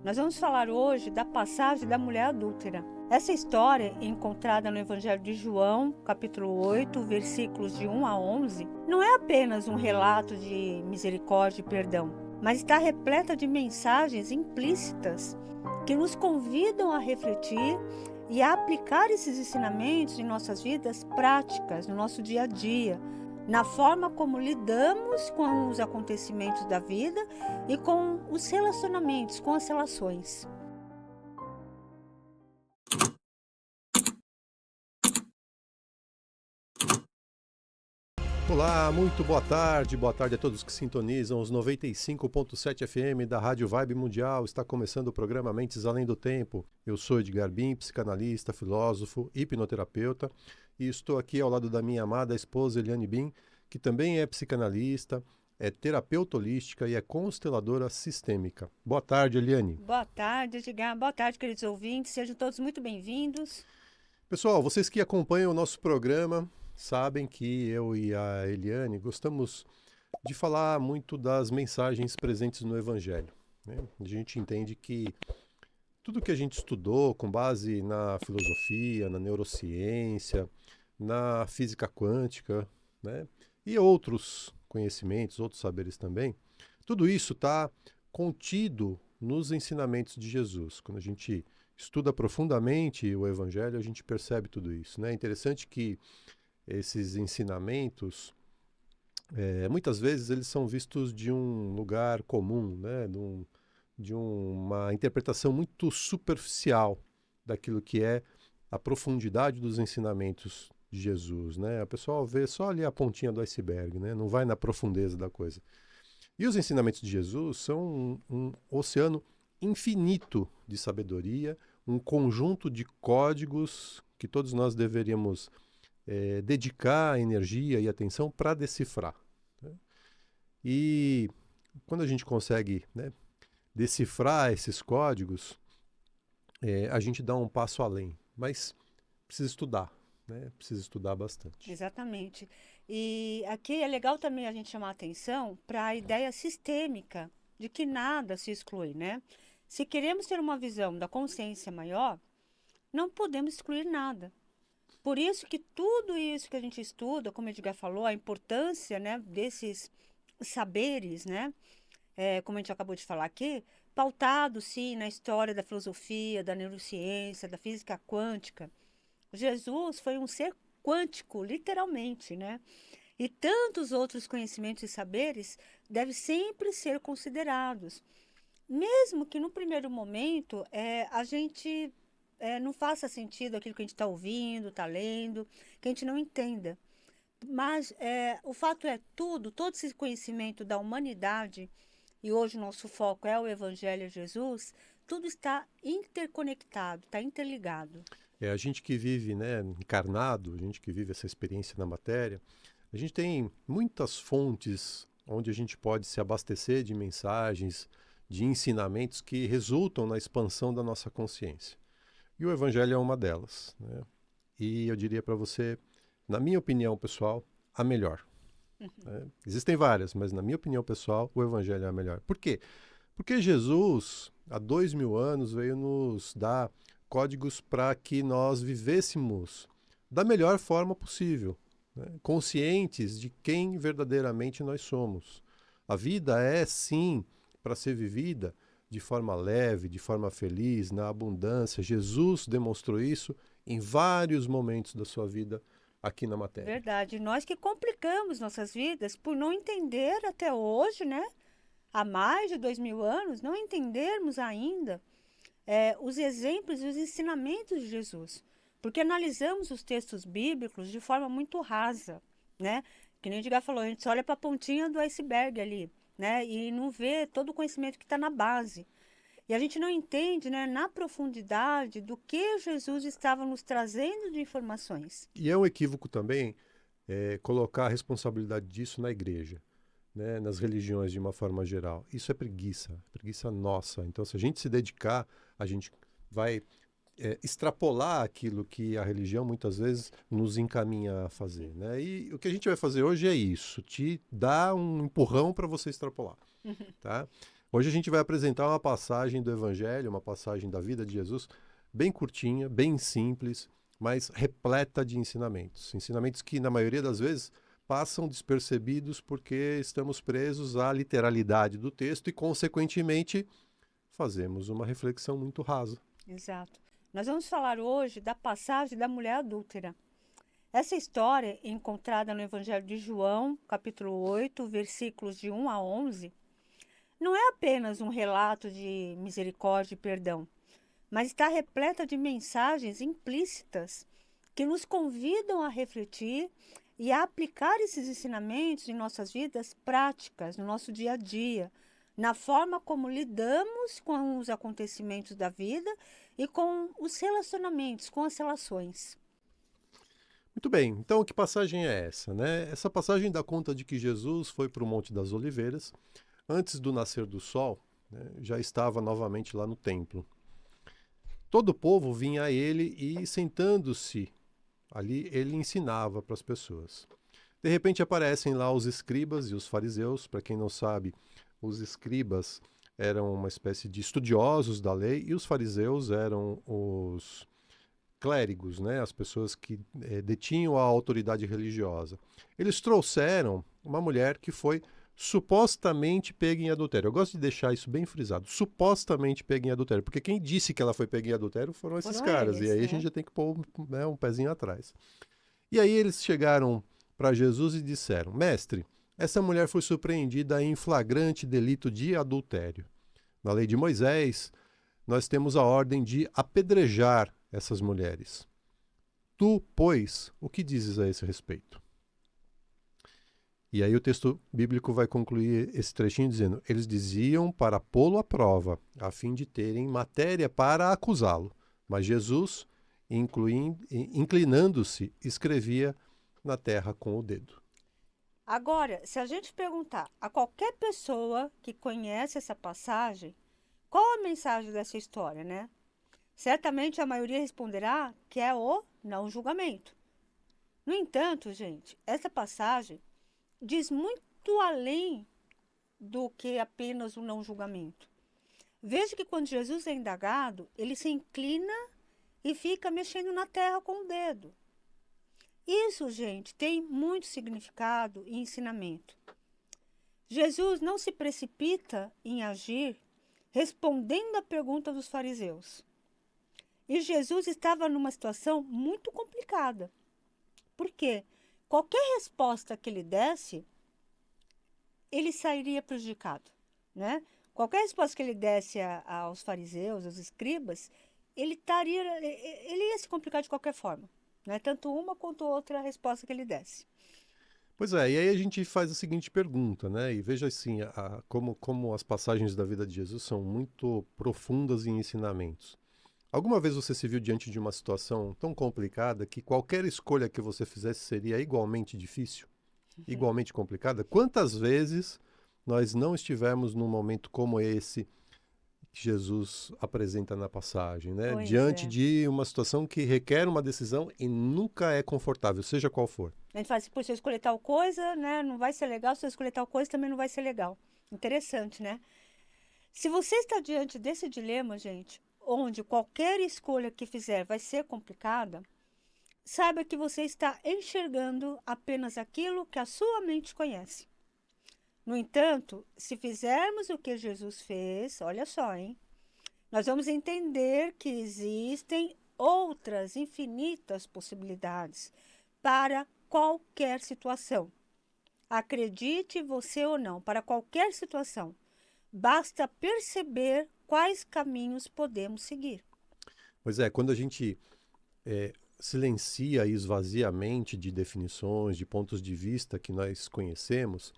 Nós vamos falar hoje da passagem da mulher adúltera. Essa história, encontrada no Evangelho de João, capítulo 8, versículos de 1 a 11, não é apenas um relato de misericórdia e perdão, mas está repleta de mensagens implícitas que nos convidam a refletir e a aplicar esses ensinamentos em nossas vidas práticas, no nosso dia a dia, na forma como lidamos com os acontecimentos da vida e com os relacionamentos, com as relações. Olá, muito boa tarde a todos que sintonizam os 95.7 FM da Rádio Vibe Mundial. Está começando o programa Mentes Além do Tempo. Eu sou Edgar Bin, psicanalista, filósofo, hipnoterapeuta, e estou aqui ao lado da minha amada esposa Eliane Bin, que também é psicanalista, é terapeuta holística e é consteladora sistêmica. Boa tarde, Eliane. Boa tarde, Edgar. Boa tarde, queridos ouvintes. Sejam todos muito bem-vindos. Pessoal, vocês que acompanham o nosso programa sabem que eu e a Eliane gostamos de falar muito das mensagens presentes no Evangelho, né? A gente entende que tudo que a gente estudou com base na filosofia, na neurociência, na física quântica, né? E outros conhecimentos, outros saberes também, tudo isso está contido nos ensinamentos de Jesus. Quando a gente estuda profundamente o Evangelho, a gente percebe tudo isso, né? É interessante que esses ensinamentos, muitas vezes eles são vistos de um lugar comum, né? De uma interpretação muito superficial daquilo que é a profundidade dos ensinamentos de Jesus, né? A pessoa vê só ali a pontinha do iceberg, né? Não vai na profundeza da coisa. E os ensinamentos de Jesus são um oceano infinito de sabedoria, um conjunto de códigos que todos nós deveríamos dedicar energia e atenção para decifrar, né? E quando a gente consegue, né, decifrar esses códigos, a gente dá um passo além, mas precisa estudar, né? Precisa estudar bastante. Exatamente. E aqui é legal também a gente chamar a atenção para a ideia sistêmica de que nada se exclui, né? Se queremos ter uma visão da consciência maior, não podemos excluir nada. Por isso que tudo isso que a gente estuda, como o Edgar falou, a importância, né, desses saberes, né, como a gente acabou de falar aqui, pautado, sim, na história da filosofia, da neurociência, da física quântica. Jesus foi um ser quântico, literalmente, né? E tantos outros conhecimentos e saberes devem sempre ser considerados. Mesmo que no primeiro momento a gente não faça sentido aquilo que a gente está ouvindo, está lendo, que a gente não entenda. Mas o fato é todo esse conhecimento da humanidade, e hoje o nosso foco é o Evangelho de Jesus, tudo está interconectado, está interligado. A gente que vive, né, encarnado, a gente que vive essa experiência na matéria, a gente tem muitas fontes onde a gente pode se abastecer de mensagens, de ensinamentos que resultam na expansão da nossa consciência. E o Evangelho é uma delas, né? E eu diria para você, na minha opinião pessoal, a melhor, né? Existem várias, mas na minha opinião pessoal, o Evangelho é a melhor. Por quê? Porque Jesus, há 2000 anos, veio nos dar códigos para que nós vivêssemos da melhor forma possível, né? Conscientes de quem verdadeiramente nós somos. A vida é, sim, para ser vivida de forma leve, de forma feliz, na abundância. Jesus demonstrou isso em vários momentos da sua vida aqui na matéria. Verdade. Nós que complicamos nossas vidas por não entender até hoje, né? Há mais de 2000 anos, não entendermos ainda os exemplos e os ensinamentos de Jesus. Porque analisamos os textos bíblicos de forma muito rasa, né? Que nem o Edgar falou, a gente só olha para a pontinha do iceberg ali, né? E não vê todo o conhecimento que está na base. E a gente não entende, né, na profundidade do que Jesus estava nos trazendo de informações. E é um equívoco também colocar a responsabilidade disso na igreja, né, nas religiões de uma forma geral. Isso é preguiça nossa. Então, se a gente se dedicar, a gente vai extrapolar aquilo que a religião muitas vezes nos encaminha a fazer, né? E o que a gente vai fazer hoje é isso, te dar um empurrão para você extrapolar, tá? Hoje a gente vai apresentar uma passagem do Evangelho, uma passagem da vida de Jesus, bem curtinha, bem simples, mas repleta de ensinamentos. Ensinamentos que, na maioria das vezes, passam despercebidos porque estamos presos à literalidade do texto e, consequentemente, fazemos uma reflexão muito rasa. Exato. Nós vamos falar hoje da passagem da mulher adúltera. Essa história, encontrada no Evangelho de João, capítulo 8, versículos de 1 a 11, não é apenas um relato de misericórdia e perdão, mas está repleta de mensagens implícitas que nos convidam a refletir e a aplicar esses ensinamentos em nossas vidas práticas, no nosso dia a dia, na forma como lidamos com os acontecimentos da vida e com os relacionamentos, com as relações. Muito bem, então que passagem é essa, né? Essa passagem dá conta de que Jesus foi para o Monte das Oliveiras, antes do nascer do sol, né, já estava novamente lá no templo. Todo o povo vinha a ele e, sentando-se ali, ele ensinava para as pessoas. De repente aparecem lá os escribas e os fariseus. Para quem não sabe, os escribas eram uma espécie de estudiosos da lei e os fariseus eram os clérigos, né? As pessoas que detinham a autoridade religiosa. Eles trouxeram uma mulher que foi supostamente pega em adultério. Eu gosto de deixar isso bem frisado. Supostamente pega em adultério. Porque quem disse que ela foi pega em adultério foram esses Foram caras. E eles, aí a né? gente já tem que pôr, né, um pezinho atrás. E aí eles chegaram para Jesus e disseram: Mestre, essa mulher foi surpreendida em flagrante delito de adultério. Na lei de Moisés, nós temos a ordem de apedrejar essas mulheres. Tu, pois, o que dizes a esse respeito? E aí o texto bíblico vai concluir esse trechinho dizendo: eles diziam para pô-lo à prova, a fim de terem matéria para acusá-lo. Mas Jesus, inclinando-se, escrevia na terra com o dedo. Agora, se a gente perguntar a qualquer pessoa que conhece essa passagem, qual a mensagem dessa história, né? Certamente a maioria responderá que é o não julgamento. No entanto, gente, essa passagem diz muito além do que apenas o não julgamento. Veja que quando Jesus é indagado, ele se inclina e fica mexendo na terra com o dedo. Isso, gente, tem muito significado e ensinamento. Jesus não se precipita em agir respondendo à pergunta dos fariseus. E Jesus estava numa situação muito complicada. Por quê? Qualquer resposta que ele desse, ele sairia prejudicado, né? Qualquer resposta que ele desse aos fariseus, aos escribas, ele ia se complicar de qualquer forma, né? Tanto uma quanto outra resposta que ele desse. Pois é, e aí a gente faz a seguinte pergunta, né? E veja assim, como as passagens da vida de Jesus são muito profundas em ensinamentos. Alguma vez você se viu diante de uma situação tão complicada que qualquer escolha que você fizesse seria igualmente difícil, igualmente complicada? Quantas vezes nós não estivemos num momento como esse que Jesus apresenta na passagem, né? Pois Diante é. de uma situação que requer uma decisão e nunca é confortável, seja qual for. A gente fala assim, se eu escolher tal coisa, né, não vai ser legal. Se eu escolher tal coisa, também não vai ser legal. Interessante, né? Se você está diante desse dilema, gente, onde qualquer escolha que fizer vai ser complicada, saiba que você está enxergando apenas aquilo que a sua mente conhece. No entanto, se fizermos o que Jesus fez, olha só, hein? Nós vamos entender que existem outras infinitas possibilidades para qualquer situação. Acredite você ou não, para qualquer situação. Basta perceber quais caminhos podemos seguir. Pois é, quando a gente silencia e esvazia a mente de definições, de pontos de vista que nós conhecemos,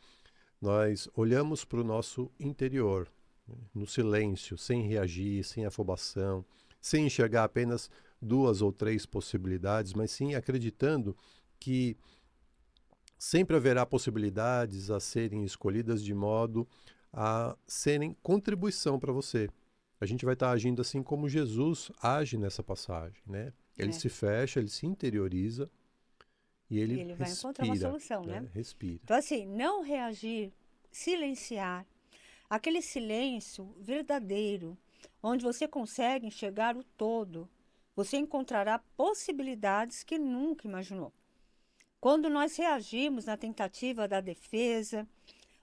nós olhamos para o nosso interior, né, no silêncio, sem reagir, sem afobação, sem enxergar apenas duas ou três possibilidades, mas sim acreditando que sempre haverá possibilidades a serem escolhidas de modo a serem contribuição para você. A gente vai estar agindo assim como Jesus age nessa passagem, né? Ele É. se fecha, ele se interioriza e E ele ele vai encontrar uma respira, solução, né? né? Respira. Então, assim, não reagir, silenciar, aquele silêncio verdadeiro, onde você consegue enxergar o todo. Você encontrará possibilidades que nunca imaginou. Quando nós reagimos na tentativa da defesa,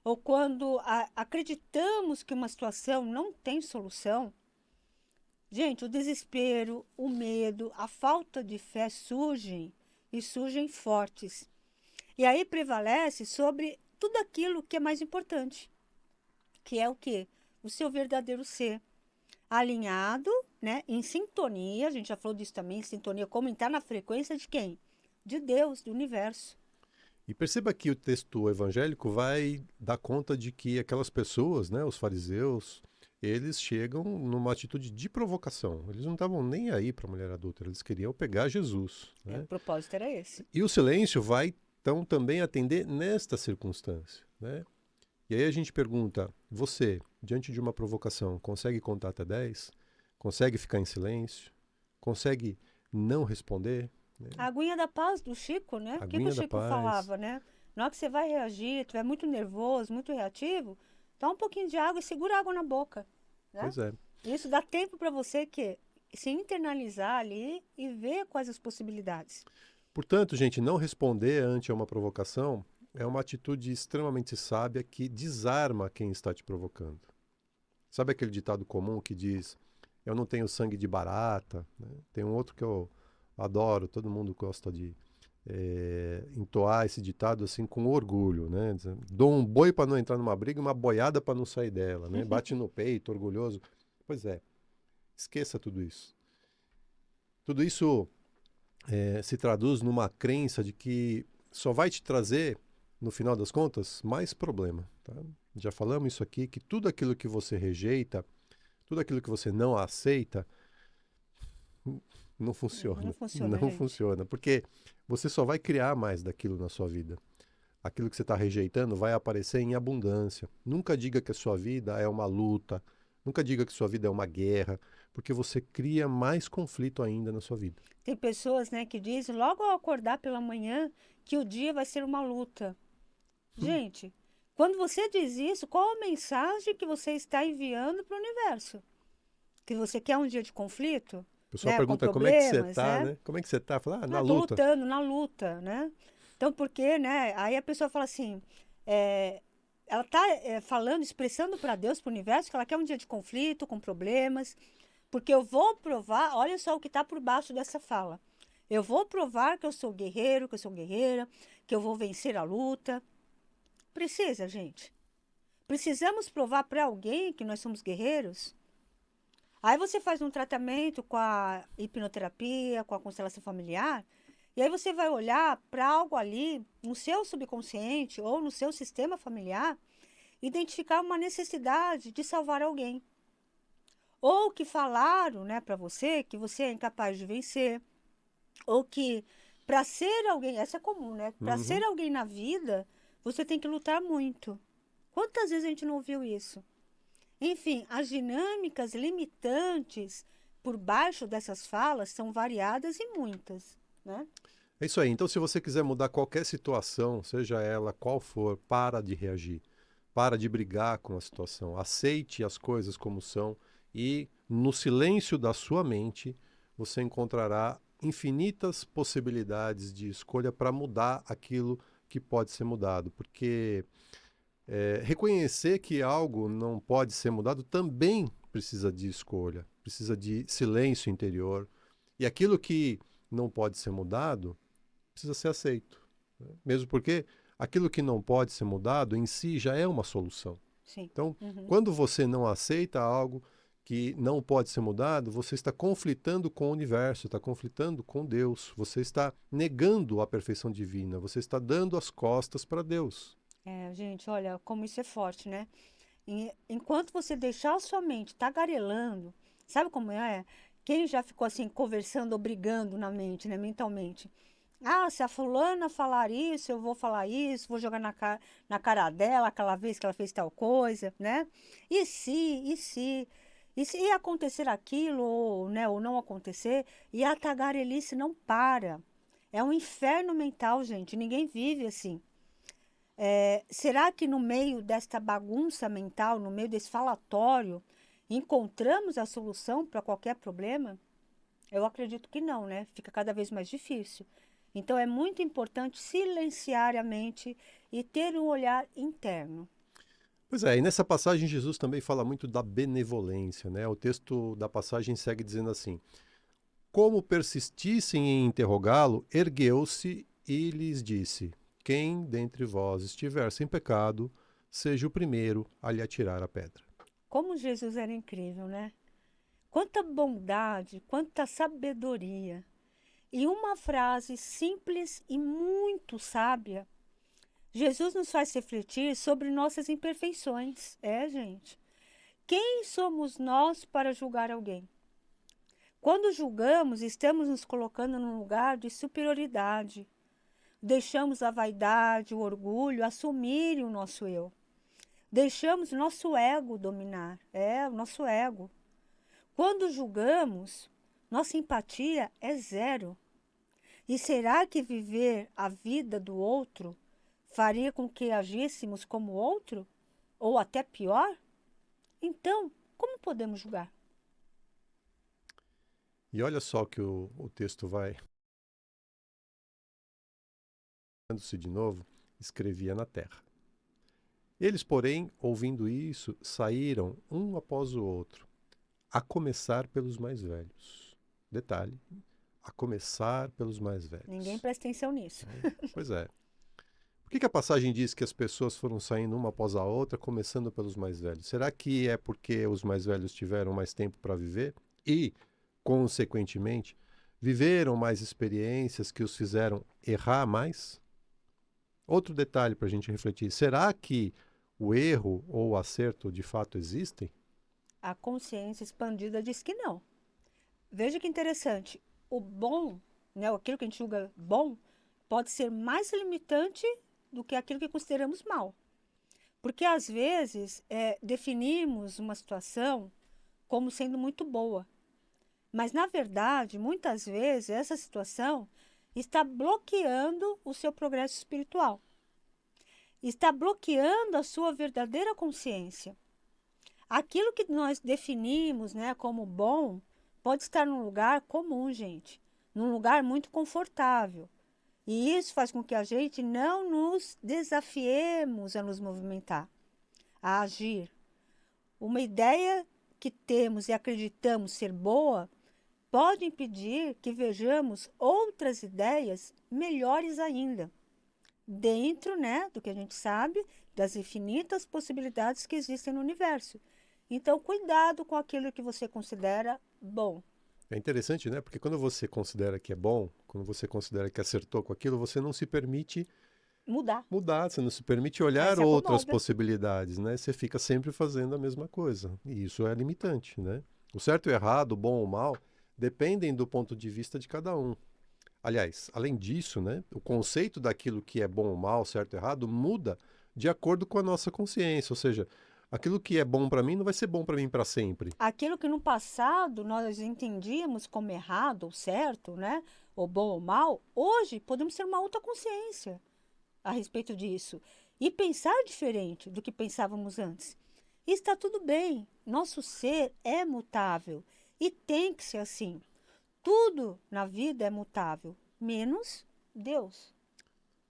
ou quando acreditamos que uma situação não tem solução, gente, o desespero, o medo, a falta de fé surgem e surgem fortes. E aí prevalece sobre tudo aquilo que é mais importante, que é o quê? O seu verdadeiro ser, alinhado, né, em sintonia, a gente já falou disso também, sintonia, como entrar na frequência de quem? De Deus, do universo. E perceba que o texto evangélico vai dar conta de que aquelas pessoas, né, os fariseus, eles chegam numa atitude de provocação. Eles não estavam nem aí para a mulher adulta, eles queriam pegar Jesus, O né? propósito era esse. E o silêncio vai, então, também atender nesta circunstância, né? E aí a gente pergunta, você, diante de uma provocação, consegue contar até 10? Consegue ficar em silêncio? Consegue não responder? Né? A aguinha da paz do Chico, né? O que o Aguinha da Chico paz. falava, né? Na hora que você vai reagir, estiver muito nervoso, muito reativo, dá um pouquinho de água e segura a água na boca, né? Pois é. Isso dá tempo para você que se internalizar ali e ver quais as possibilidades. Portanto, gente, não responder ante uma provocação é uma atitude extremamente sábia que desarma quem está te provocando. Sabe aquele ditado comum que diz: eu não tenho sangue de barata? Né? Tem um outro que eu adoro, todo mundo gosta de entoar esse ditado assim com orgulho, né? Dou um boi para não entrar numa briga, uma boiada para não sair dela, né? Bate no peito, orgulhoso. Pois é, esqueça tudo isso. Tudo isso se traduz numa crença de que só vai te trazer, no final das contas, mais problema. Tá? Já falamos isso aqui, que tudo aquilo que você rejeita, tudo aquilo que você não aceita, não Não funciona. funciona, Não gente. funciona. Porque você só vai criar mais daquilo na sua vida. Aquilo que você está rejeitando vai aparecer em abundância. Nunca diga que a sua vida é uma luta. Nunca diga que sua vida é uma guerra. Porque você cria mais conflito ainda na sua vida. Tem pessoas, né, que dizem logo ao acordar pela manhã que o dia vai ser uma luta. Gente, quando você diz isso, qual a mensagem que você está enviando para o universo? Que você quer um dia de conflito, O pessoal né, com pergunta como é que você problemas, tá, né? né? Como é que você tá? Fala, na Ah, tô luta. lutando, na luta, né? Então, porque, né? Aí a pessoa fala assim, ela tá falando, expressando para Deus, para o universo, que ela quer um dia de conflito, com problemas, porque eu vou provar, olha só o que está por baixo dessa fala. Eu vou provar que eu sou guerreiro, que eu sou guerreira, que eu vou vencer a luta. Precisa, gente. Precisamos provar para alguém que nós somos guerreiros? Aí você faz um tratamento com a hipnoterapia, com a constelação familiar, e aí você vai olhar para algo ali no seu subconsciente ou no seu sistema familiar, identificar uma necessidade de salvar alguém. Ou que falaram, né, para você que você é incapaz de vencer, ou que para ser alguém, essa é comum, né? Para ser Uhum. alguém na vida, você tem que lutar muito. Quantas vezes a gente não ouviu isso? Enfim, as dinâmicas limitantes por baixo dessas falas são variadas e muitas, né? É isso aí. Então, se você quiser mudar qualquer situação, seja ela qual for, para de reagir. Para de brigar com a situação. Aceite as coisas como são e, no silêncio da sua mente, você encontrará infinitas possibilidades de escolha para mudar aquilo que pode ser mudado. Porque reconhecer que algo não pode ser mudado também precisa de escolha, precisa de silêncio interior. E aquilo que não pode ser mudado precisa ser aceito. Né? Mesmo porque aquilo que não pode ser mudado em si já é uma solução. Sim. Então, Uhum. quando você não aceita algo que não pode ser mudado, você está conflitando com o universo, está conflitando com Deus, você está negando a perfeição divina, você está dando as costas para Deus. Gente, olha como isso é forte, né? Enquanto você deixar a sua mente tagarelando, sabe como é? Quem já ficou assim conversando ou brigando na mente, né, mentalmente? Ah, se a fulana falar isso, eu vou falar isso, vou jogar na cara dela aquela vez que ela fez tal coisa, né? E se, e se? E se acontecer aquilo, ou, né, ou não acontecer, e a tagarelice não para. É um inferno mental, gente. Ninguém vive assim. Será que no meio desta bagunça mental, no meio desse falatório, encontramos a solução para qualquer problema? Eu acredito que não, né? Fica cada vez mais difícil. Então é muito importante silenciar a mente e ter um olhar interno. Pois é, e nessa passagem Jesus também fala muito da benevolência, né? O texto da passagem segue dizendo assim: Como persistissem em interrogá-lo, ergueu-se e lhes disse: Quem dentre vós estiver sem pecado, seja o primeiro a lhe atirar a pedra. Como Jesus era incrível, né? Quanta bondade, quanta sabedoria. E uma frase simples e muito sábia. Jesus nos faz refletir sobre nossas imperfeições. Gente. Quem somos nós para julgar alguém? Quando julgamos, estamos nos colocando num lugar de superioridade. Deixamos a vaidade, o orgulho assumirem o nosso eu. Deixamos o nosso ego dominar. O nosso ego. Quando julgamos, nossa empatia é zero. E será que viver a vida do outro faria com que agíssemos como outro? Ou até pior? Então, como podemos julgar? E olha só que o texto vai se de novo, escrevia na terra. Eles, porém, ouvindo isso, saíram um após o outro, a começar pelos mais velhos. Detalhe, a começar pelos mais Ninguém velhos. presta atenção nisso. Pois é. Por que a passagem diz que as pessoas foram saindo uma após a outra, começando pelos mais velhos? Será que é porque os mais velhos tiveram mais tempo para viver e, consequentemente, viveram mais experiências que os fizeram errar mais? Outro detalhe para a gente refletir: será que o erro ou o acerto de fato existem? A consciência expandida diz que não. Veja que interessante. O bom, né, aquilo que a gente julga bom, pode ser mais limitante do que aquilo que consideramos mal. Porque às vezes definimos uma situação como sendo muito boa. Mas na verdade, muitas vezes, essa situação está bloqueando o seu progresso espiritual. Está bloqueando a sua verdadeira consciência. Aquilo que nós definimos, né, como bom, pode estar num lugar comum, gente, num lugar muito confortável. E isso faz com que a gente não nos desafiemos a nos movimentar, a agir. Uma ideia que temos e acreditamos ser boa pode impedir que vejamos outras ideias melhores ainda, dentro, né, do que a gente sabe, das infinitas possibilidades que existem no universo. Então, cuidado com aquilo que você considera bom. É interessante, né? Porque quando você considera que é bom, quando você considera que acertou com aquilo, você não se permite Mudar. mudar, você não se permite Aí olhar se outras acomoda. possibilidades, né? Você fica sempre fazendo a mesma coisa. E isso é limitante, né? O certo e o errado, o bom ou o mal, dependem do ponto de vista de cada um. Aliás, além disso, né, o conceito daquilo que é bom ou mal, certo ou errado, muda de acordo com a nossa consciência. Ou seja, aquilo que é bom para mim não vai ser bom para mim para sempre. Aquilo que no passado nós entendíamos como errado ou certo, né? Ou bom ou mal, hoje podemos ter uma outra consciência a respeito disso e pensar diferente do que pensávamos antes. E está tudo bem, nosso ser é mutável e tem que ser assim. Tudo na vida é mutável, menos Deus.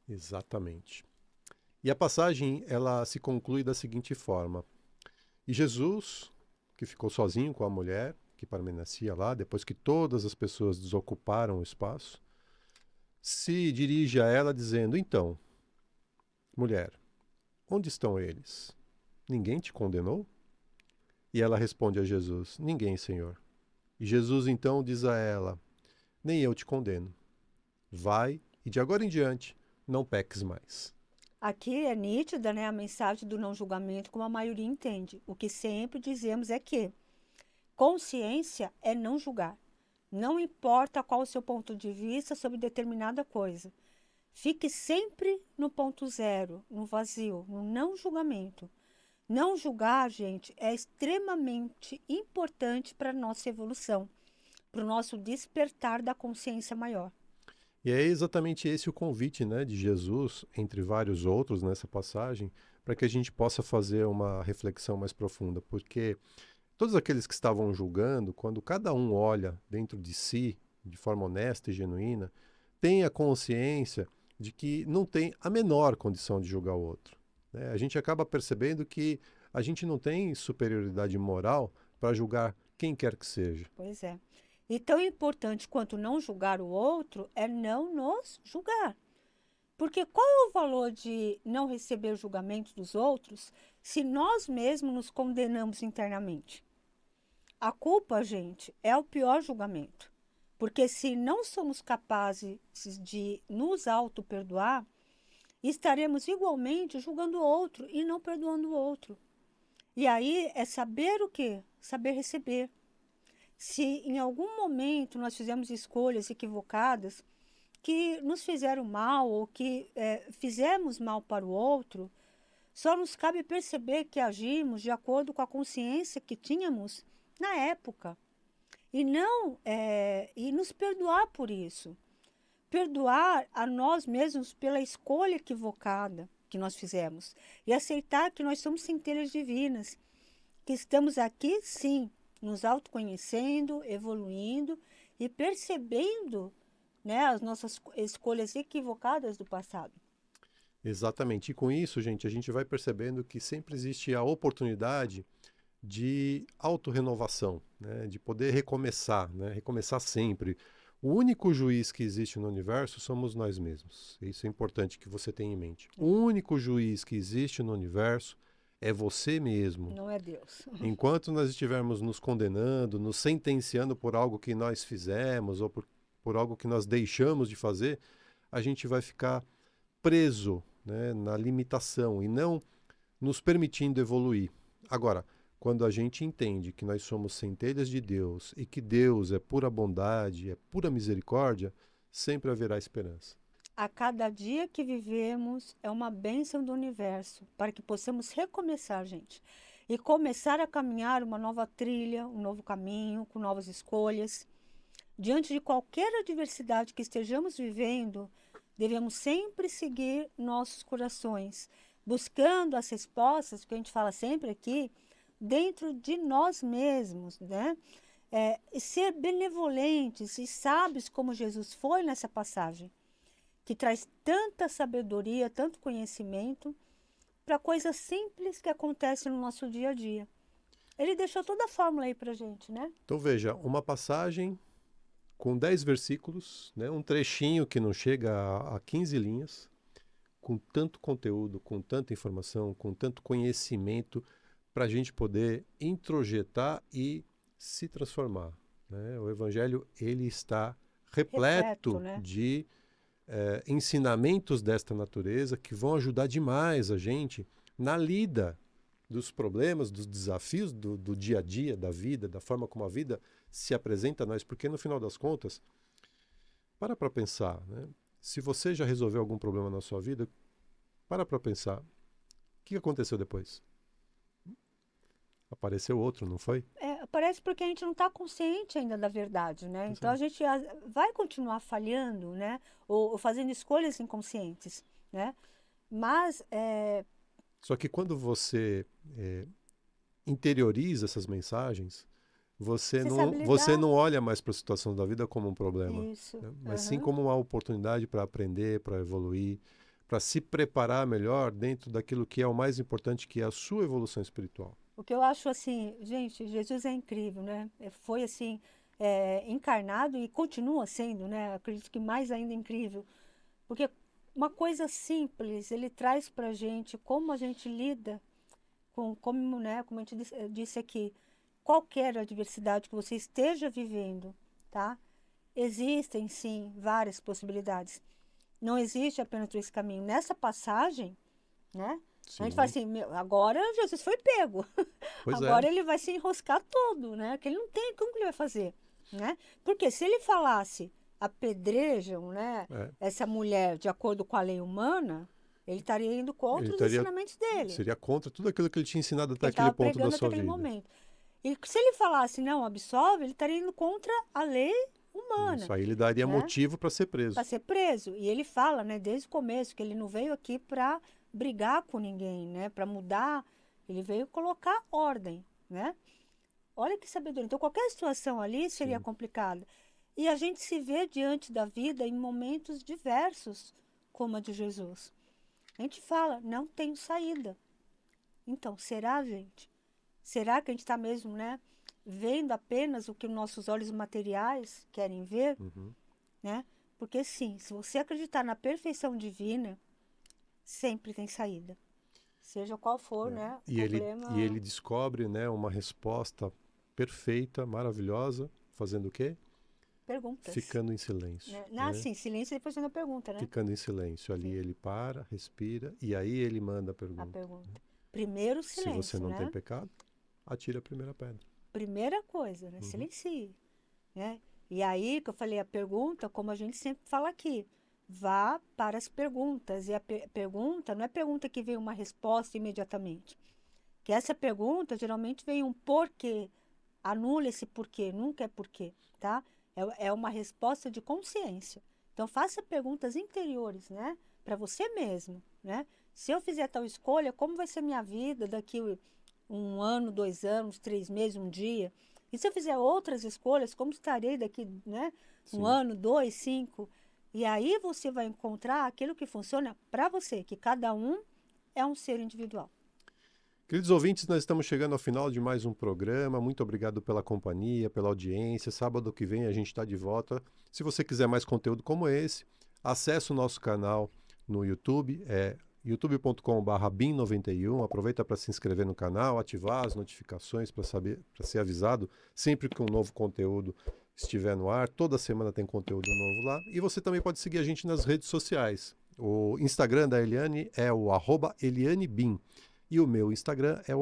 Exatamente. E a passagem, ela se conclui da seguinte forma: E Jesus, que ficou sozinho com a mulher que permanecia lá, depois que todas as pessoas desocuparam o espaço, se dirige a ela dizendo: Então, mulher, onde estão eles? Ninguém te condenou? E ela responde a Jesus: Ninguém, Senhor. E Jesus então diz a ela: Nem eu te condeno. Vai e de agora em diante não peques mais. Aqui é nítida, né, a mensagem do não julgamento, como a maioria entende. O que sempre dizemos é que consciência é não julgar. Não importa qual o seu ponto de vista sobre determinada coisa. Fique sempre no ponto zero, no vazio, no não julgamento. Não julgar, gente, é extremamente importante para a nossa evolução, para o nosso despertar da consciência maior. E é exatamente esse o convite, né, de Jesus, entre vários outros nessa passagem, para que a gente possa fazer uma reflexão mais profunda, porque todos aqueles que estavam julgando, quando cada um olha dentro de si, de forma honesta e genuína, tem a consciência de que não tem a menor condição de julgar o outro, né? A gente acaba percebendo que a gente não tem superioridade moral para julgar quem quer que seja. Pois é. E tão importante quanto não julgar o outro é não nos julgar. Porque qual é o valor de não receber julgamento dos outros se nós mesmos nos condenamos internamente? A culpa, gente, é o pior julgamento. Porque se não somos capazes de nos auto-perdoar, estaremos igualmente julgando o outro e não perdoando o outro. E aí é saber o quê? Saber receber. Se em algum momento nós fizemos escolhas equivocadas que nos fizeram mal ou que fizemos mal para o outro, só nos cabe perceber que agimos de acordo com a consciência que tínhamos na época e não e nos perdoar por isso. Perdoar a nós mesmos pela escolha equivocada que nós fizemos e aceitar que nós somos centelhas divinas, que estamos aqui, sim, nos autoconhecendo, evoluindo e percebendo, né, as nossas escolhas equivocadas do passado. Exatamente. E com isso, gente, a gente vai percebendo que sempre existe a oportunidade de autorrenovação, né? De poder recomeçar, né? Recomeçar sempre. O único juiz que existe no universo somos nós mesmos. Isso é importante que você tenha em mente. O único juiz que existe no universo é você mesmo. Não é Deus. Enquanto nós estivermos nos condenando, nos sentenciando por algo que nós fizemos ou por algo que nós deixamos de fazer, a gente vai ficar preso, né, na limitação e não nos permitindo evoluir. Agora, quando a gente entende que nós somos centelhas de Deus e que Deus é pura bondade, é pura misericórdia, sempre haverá esperança. A cada dia que vivemos é uma bênção do universo para que possamos recomeçar, gente, e começar a caminhar uma nova trilha, um novo caminho, com novas escolhas. Diante de qualquer adversidade que estejamos vivendo, devemos sempre seguir nossos corações, buscando as respostas, que a gente fala sempre aqui, dentro de nós mesmos, né? E ser benevolentes e sábios como Jesus foi nessa passagem, que traz tanta sabedoria, tanto conhecimento para coisas simples que acontecem no nosso dia a dia. Ele deixou toda a fórmula aí para gente, né? Então veja, uma passagem com 10 versículos, né, um trechinho que não chega a 15 linhas, com tanto conteúdo, com tanta informação, com tanto conhecimento, para a gente poder introjetar e se transformar, né? O Evangelho ele está repleto né? de ensinamentos desta natureza que vão ajudar demais a gente na lida dos problemas, dos desafios do dia a dia, da vida, da forma como a vida se apresenta a nós, porque no final das contas, para pensar, né? Se você já resolveu algum problema na sua vida, para pensar, o que aconteceu depois? Apareceu outro, não foi? Parece porque a gente não está consciente ainda da verdade, né? Então a gente vai continuar falhando, né? Ou fazendo escolhas inconscientes, né? Mas Só que quando você interioriza essas mensagens, você não olha mais para a situação da vida como um problema, isso, né? Mas sim como uma oportunidade para aprender, para evoluir, para se preparar melhor dentro daquilo que é o mais importante, que é a sua evolução espiritual. O que eu acho assim, gente, Jesus é incrível, né? Foi assim, encarnado e continua sendo, né? Acredito que mais ainda incrível. Porque uma coisa simples, ele traz pra gente como a gente lida como, né, como a gente disse aqui, qualquer adversidade que você esteja vivendo, tá? Existem sim várias possibilidades. Não existe apenas esse caminho. Nessa passagem, né? Sim. A gente fala assim, agora Jesus foi pego. Pois agora ele vai se enroscar todo, né? Que ele não tem, como que ele vai fazer, né? Porque se ele falasse apedrejam, né, essa mulher de acordo com a lei humana, ele estaria indo contra os ensinamentos dele. Seria contra tudo aquilo que ele tinha ensinado até aquele ponto da sua vida. Momento. E se ele falasse não, absolve, ele estaria indo contra a lei humana. humana. Isso aí ele daria né? motivo para ser preso. Para ser preso. E ele fala, né, desde o começo, que ele não veio aqui para brigar com ninguém, né, para mudar. Ele veio colocar ordem, né? Olha que sabedoria. Então, qualquer situação ali seria Sim. complicada. E a gente se vê diante da vida em momentos diversos, como a de Jesus. A gente fala, não tenho saída. Então, será, gente? Será que a gente está mesmo, né, vendo apenas o que nossos olhos materiais querem ver, Uhum. né? Porque sim, se você acreditar na perfeição divina, sempre tem saída. Seja qual for, né, o E ele problema, descobre, né, uma resposta perfeita, maravilhosa, fazendo o quê? perguntas. Ficando em silêncio, Né? né? Sim, silêncio e depois fazendo a pergunta, né? Ficando em silêncio. Ali Sim, ele para, respira e aí ele manda a a pergunta. pergunta. Primeiro o Se você silêncio, não tem né? pecado, atira a primeira pedra. Primeira coisa, né? Uhum. Silencie, né? E aí que eu falei a pergunta, como a gente sempre fala aqui, vá para as perguntas. E a pergunta não é pergunta que vem uma resposta imediatamente. Que essa pergunta geralmente vem um porquê. Anula esse porquê, nunca é porquê, tá? É uma resposta de consciência. Então faça perguntas interiores, né? Para você mesmo, né? Se eu fizer tal escolha, como vai ser minha vida daqui um ano, 2 anos, 3 meses, um dia? E se eu fizer outras escolhas, como estarei daqui, né? Um Sim. ano, 2, 5? E aí você vai encontrar aquilo que funciona para você, que cada um é um ser individual. Queridos ouvintes, nós estamos chegando ao final de mais um programa. Muito obrigado pela companhia, pela audiência. Sábado que vem a gente está de volta. Se você quiser mais conteúdo como esse, acesse o nosso canal no YouTube, é youtube.com/bim91. Aproveita para se inscrever no canal, ativar as notificações para saber, para ser avisado sempre que um novo conteúdo estiver no ar. Toda semana tem conteúdo novo lá. E você também pode seguir a gente nas redes sociais. O Instagram da Eliane é o @ElianeBim. E o meu Instagram é o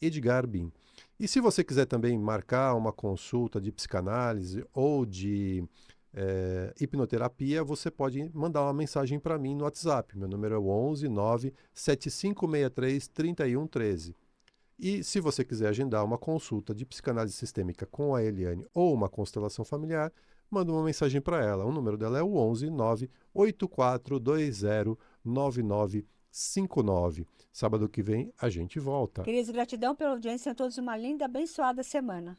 @EdgarBim. E se você quiser também marcar uma consulta de psicanálise ou de hipnoterapia, você pode mandar uma mensagem para mim no WhatsApp. Meu número é o 11 97563 3113. E se você quiser agendar uma consulta de psicanálise sistêmica com a Eliane ou uma constelação familiar, manda uma mensagem para ela. O número dela é o 11 98420 9959. Sábado que vem a gente volta. Queridos, gratidão pela audiência. A todos uma linda, abençoada semana.